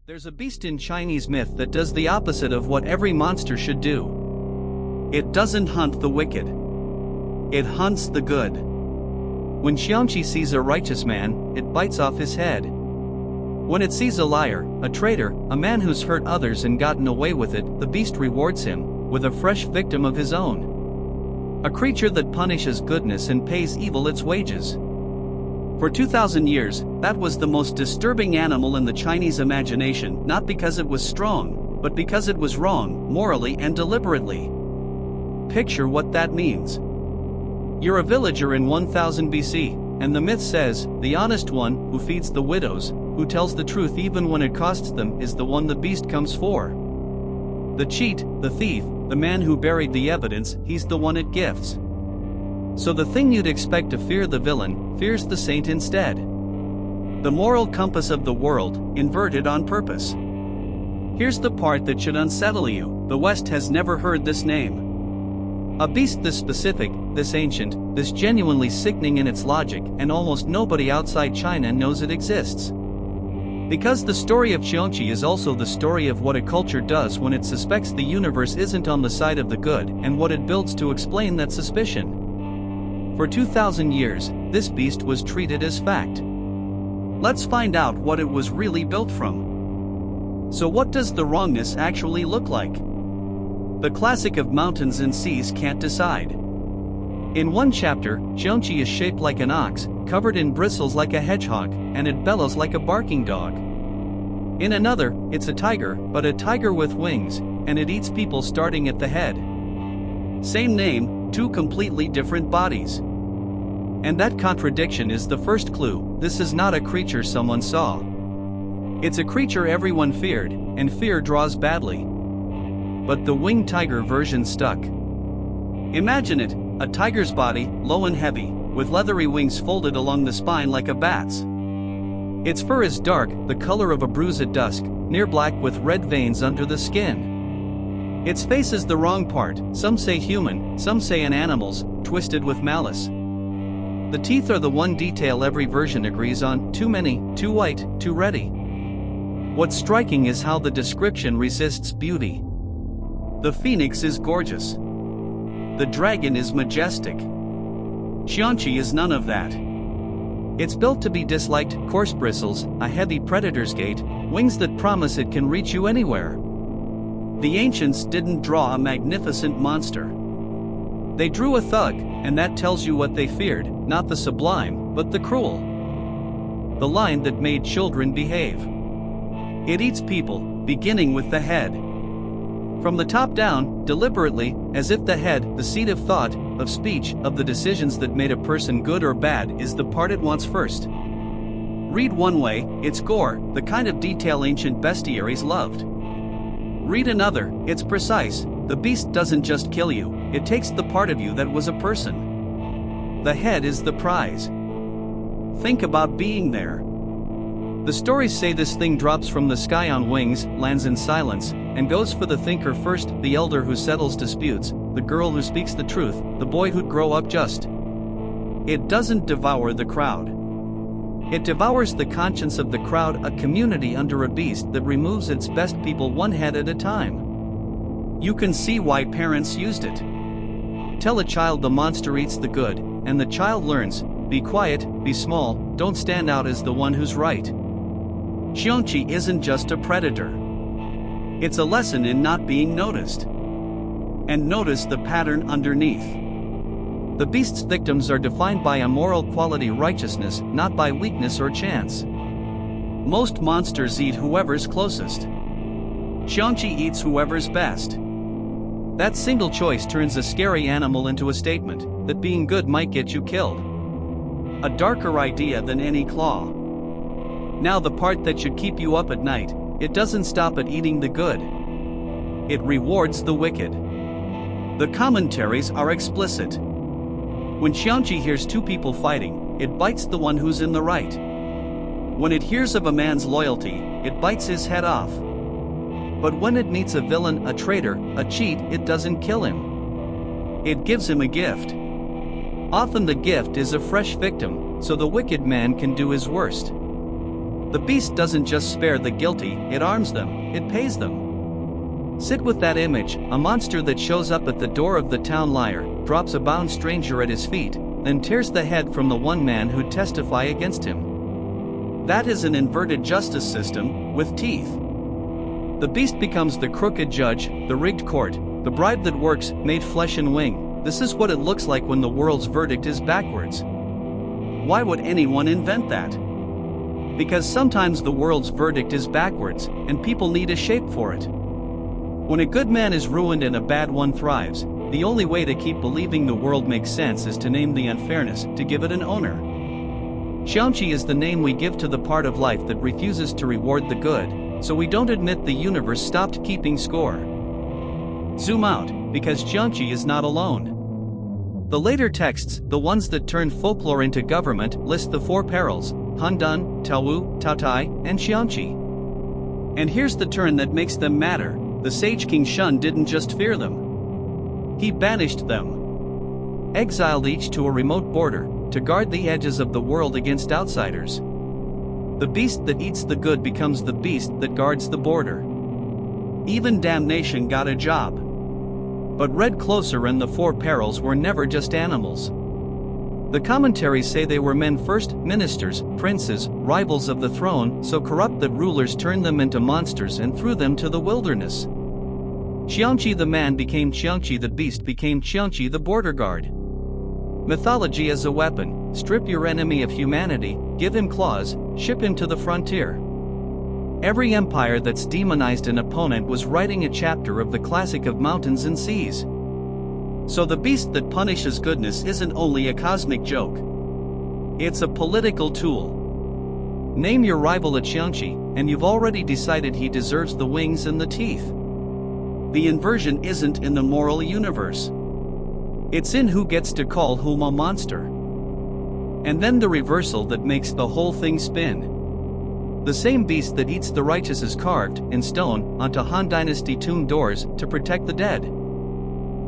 There's a beast in Chinese myth that does the opposite of what every monster should do. It doesn't hunt the wicked. It hunts the good. When Qiongqi sees a righteous man, it bites off his head. When it sees a liar, a traitor, a man who's hurt others and gotten away with it, the beast rewards him with a fresh victim of his own. A creature that punishes goodness and pays evil its wages. For 2,000 years, that was the most disturbing animal in the Chinese imagination, not because it was strong, but because it was wrong, morally and deliberately. Picture what that means. You're a villager in 1000 BC, and the myth says, the honest one, who feeds the widows, who tells the truth even when it costs them, is the one the beast comes for. The cheat, the thief, the man who buried the evidence, he's the one it gifts. So the thing you'd expect to fear the villain, fears the saint instead. The moral compass of the world, inverted on purpose. Here's the part that should unsettle you: the West has never heard this name. A beast this specific, this ancient, this genuinely sickening in its logic, and almost nobody outside China knows it exists. Because the story of Qiongqi is also the story of what a culture does when it suspects the universe isn't on the side of the good, and what it builds to explain that suspicion. For 2,000 years, this beast was treated as fact. Let's find out what it was really built from. So what does the wrongness actually look like? The classic of mountains and seas can't decide. In one chapter, Qiongqi is shaped like an ox, covered in bristles like a hedgehog, and it bellows like a barking dog. In another, it's a tiger, but a tiger with wings, and it eats people starting at the head. Same name, two completely different bodies. And that contradiction is the first clue: this is not a creature someone saw. It's a creature everyone feared, and fear draws badly. But the winged tiger version stuck. Imagine it, a tiger's body, low and heavy, with leathery wings folded along the spine like a bat's. Its fur is dark, the color of a bruise at dusk, near black with red veins under the skin. Its face is the wrong part, some say human, some say an animal's, twisted with malice. The teeth are the one detail every version agrees on: too many, too white, too ready. What's striking is how the description resists beauty. The phoenix is gorgeous. The dragon is majestic. Qiongqi is none of that. It's built to be disliked: coarse bristles, a heavy predator's gait, wings that promise it can reach you anywhere. The ancients didn't draw a magnificent monster. They drew a thug, and that tells you what they feared: not the sublime, but the cruel. The line that made children behave. It eats people, beginning with the head. From the top down, deliberately, as if the head, the seat of thought, of speech, of the decisions that made a person good or bad, is the part it wants first. Read one way, it's gore, the kind of detail ancient bestiaries loved. Read another, it's precise: the beast doesn't just kill you, it takes the part of you that was a person. The head is the prize. Think about being there. The stories say this thing drops from the sky on wings, lands in silence, and goes for the thinker first: the elder who settles disputes, the girl who speaks the truth, the boy who'd grow up just. It doesn't devour the crowd. It devours the conscience of the crowd, a community under a beast that removes its best people one head at a time. You can see why parents used it. Tell a child the monster eats the good, and the child learns: be quiet, be small, don't stand out as the one who's right. Qiongqi isn't just a predator. It's a lesson in not being noticed. And notice the pattern underneath. The beast's victims are defined by a moral quality: righteousness, not by weakness or chance. Most monsters eat whoever's closest. Qiongqi eats whoever's best. That single choice turns a scary animal into a statement that being good might get you killed. A darker idea than any claw. Now the part that should keep you up at night: it doesn't stop at eating the good. It rewards the wicked. The commentaries are explicit. When Qiongqi hears two people fighting, it bites the one who's in the right. When it hears of a man's loyalty, it bites his head off. But when it meets a villain, a traitor, a cheat, it doesn't kill him. It gives him a gift. Often the gift is a fresh victim, so the wicked man can do his worst. The beast doesn't just spare the guilty, it arms them, it pays them. Sit with that image, a monster that shows up at the door of the town liar, drops a bound stranger at his feet, then tears the head from the one man who'd testify against him. That is an inverted justice system, with teeth. The beast becomes the crooked judge, the rigged court, the bribe that works, made flesh and wing. This is what it looks like when the world's verdict is backwards. Why would anyone invent that? Because sometimes the world's verdict is backwards, and people need a shape for it. When a good man is ruined and a bad one thrives, the only way to keep believing the world makes sense is to name the unfairness, to give it an owner. Qiongqi is the name we give to the part of life that refuses to reward the good, so we don't admit the universe stopped keeping score. Zoom out, because Qiongqi is not alone. The later texts, the ones that turned folklore into government, list the four perils: Handan, Taowu, Taotai, and Qiongqi. And here's the turn that makes them matter: the sage king Shun didn't just fear them. He banished them. Exiled each to a remote border, to guard the edges of the world against outsiders. The beast that eats the good becomes the beast that guards the border. Even damnation got a job. But read closer, and the four perils were never just animals. The commentaries say they were men first, ministers, princes, rivals of the throne, so corrupt that rulers turned them into monsters and threw them to the wilderness. Qiongqi the man became Qiongqi the beast became Qiongqi the border guard. Mythology as a weapon: strip your enemy of humanity, give him claws, ship him to the frontier. Every empire that's demonized an opponent was writing a chapter of the classic of mountains and seas. So the beast that punishes goodness isn't only a cosmic joke. It's a political tool. Name your rival a Qiongqi, and you've already decided he deserves the wings and the teeth. The inversion isn't in the moral universe. It's in who gets to call whom a monster. And then the reversal that makes the whole thing spin. The same beast that eats the righteous is carved, in stone, onto Han Dynasty tomb doors, to protect the dead.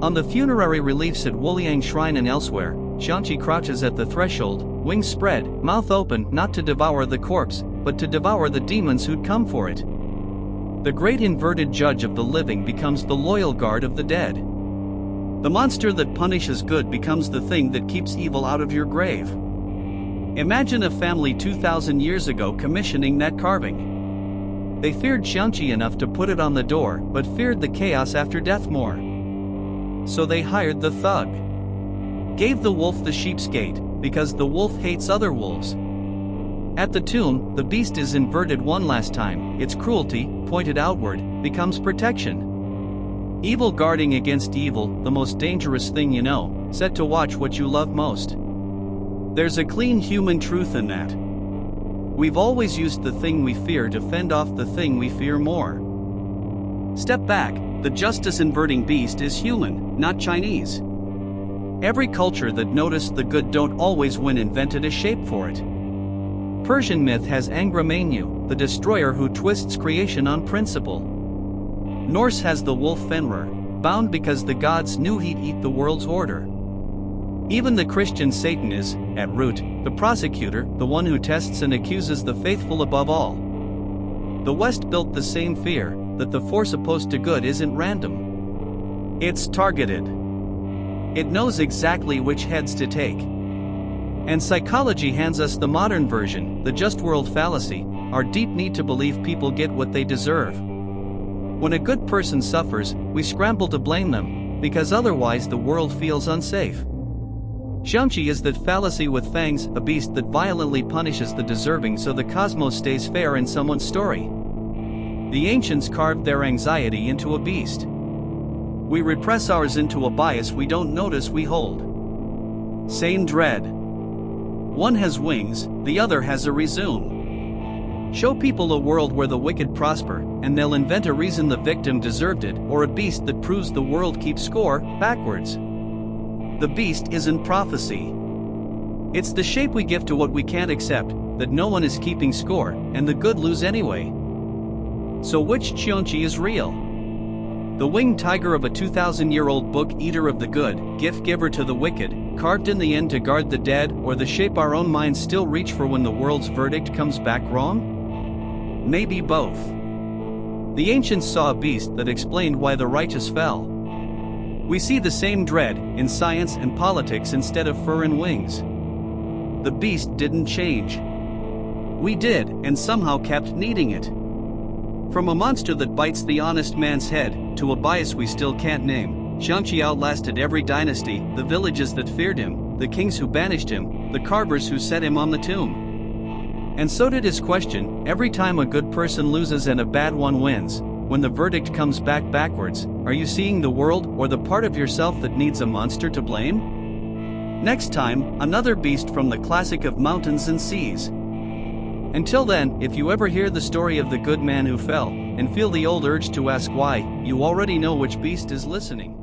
On the funerary reliefs at Wuliang Shrine and elsewhere, Qiongqi crouches at the threshold, wings spread, mouth open, not to devour the corpse, but to devour the demons who'd come for it. The great inverted judge of the living becomes the loyal guard of the dead. The monster that punishes good becomes the thing that keeps evil out of your grave. Imagine a family 2,000 years ago commissioning that carving. They feared Qiongqi enough to put it on the door, but feared the chaos after death more. So they hired the thug. Gave the wolf the sheep's gate, because the wolf hates other wolves. At the tomb, the beast is inverted one last time. Its cruelty, pointed outward, becomes protection. Evil guarding against evil, the most dangerous thing you know, set to watch what you love most. There's a clean human truth in that. We've always used the thing we fear to fend off the thing we fear more. Step back, the justice-inverting beast is human, not Chinese. Every culture that noticed the good don't always win invented a shape for it. Persian myth has Angra Mainyu, the destroyer who twists creation on principle. Norse has the wolf Fenrir, bound because the gods knew he'd eat the world's order. Even the Christian Satan is, at root, the prosecutor, the one who tests and accuses the faithful above all. The West built the same fear, that the force opposed to good isn't random. It's targeted. It knows exactly which heads to take. And psychology hands us the modern version, the just world fallacy, our deep need to believe people get what they deserve. When a good person suffers, we scramble to blame them, because otherwise the world feels unsafe. Qiongqi is that fallacy with fangs, a beast that violently punishes the deserving so the cosmos stays fair in someone's story. The ancients carved their anxiety into a beast. We repress ours into a bias we don't notice we hold. Sane dread. One has wings, the other has a resume. Show people a world where the wicked prosper, and they'll invent a reason the victim deserved it, or a beast that proves the world keeps score, backwards. The beast isn't prophecy. It's the shape we give to what we can't accept, that no one is keeping score, and the good lose anyway. So which Qiongqi is real? The winged tiger of a 2,000-year-old book, eater of the good, gift giver to the wicked, carved in the end to guard the dead, or the shape our own minds still reach for when the world's verdict comes back wrong? Maybe both. The ancients saw a beast that explained why the righteous fell. We see the same dread in science and politics instead of fur and wings. The beast didn't change. We did, and somehow kept needing it. From a monster that bites the honest man's head, to a bias we still can't name, Qiongqi outlasted every dynasty, the villages that feared him, the kings who banished him, the carvers who set him on the tomb. And so did his question, every time a good person loses and a bad one wins, when the verdict comes back backwards, are you seeing the world or the part of yourself that needs a monster to blame? Next time, another beast from the classic of mountains and seas. Until then, if you ever hear the story of the good man who fell, and feel the old urge to ask why, you already know which beast is listening.